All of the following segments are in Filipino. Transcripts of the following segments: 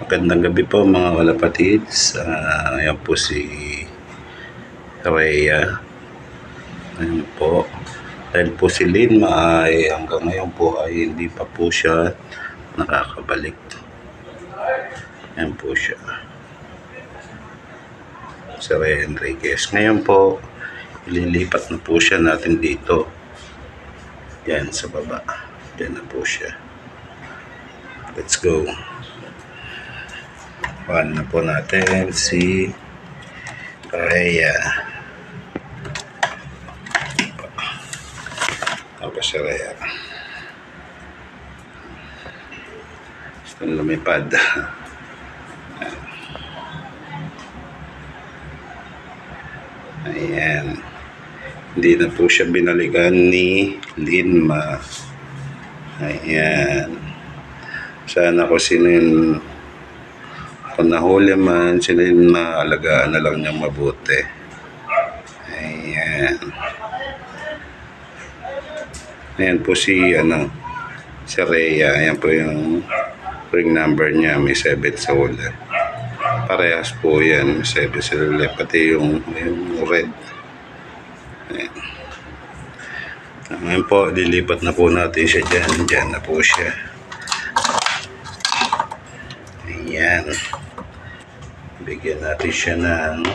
Magandang gabi po mga kalapatids. Ayan po si Rhea. Ayan po. Dahil po si Lynn ay hanggang ngayon po ay hindi pa po siya nakakabalik. Ayan po siya. Si Rhea Enriquez. Ngayon po, ililipat na po siya natin dito. Yan sa baba. Yan na po siya. Let's go. Kuhaan na po natin si Rhea. Tapos si Rhea. Gusto na lumipad. Ayan. Hindi na po siya binalikan ni Linma. Ayan. Sana ko sinin kung nahuli man, sinin maalagaan na lang niyang mabuti. Ayan. Ayan po si si Rhea. Ayan po yung ring number niya. May 7 sa ulit. Parehas po yan. May 7 sa ulit. Pati yung red. Ayan. Ngayon po, lilipat na po natin siya dyan. Dyan na po siya. Ayan. Bigyan natin siya ng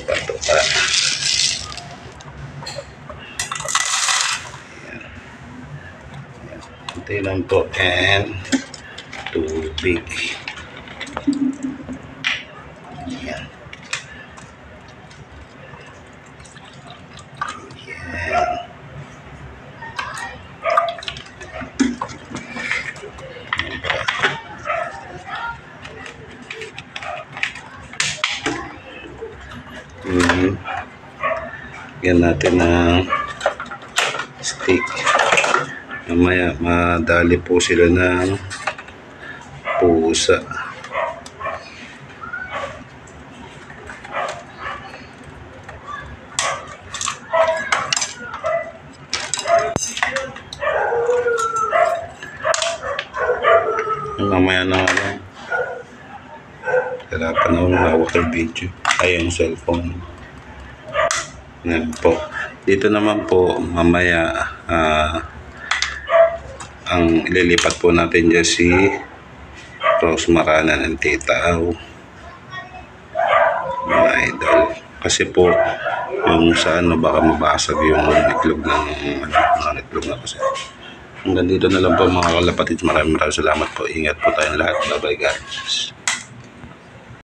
patuka. Ayan. Ayan. Kunti lang po. And tubig. Ayan. Ayan. Yan natin ng stick. Mamaya madali po sila ng pusa. Mamaya na lang. Hirapan ako mahawak ang video. Ay, ang cellphone. Yan po. Dito naman po, mamaya, ang ililipat po natin dyan si Rose Marana ng Tita Au. Mga idol. Kasi po, yung sa baka mabasag yung itlog ng mga itlog na kasi. Hanggang dito na lang po mga kalapatids. Maraming salamat po. Ingat po tayong lahat. Bye bye guys.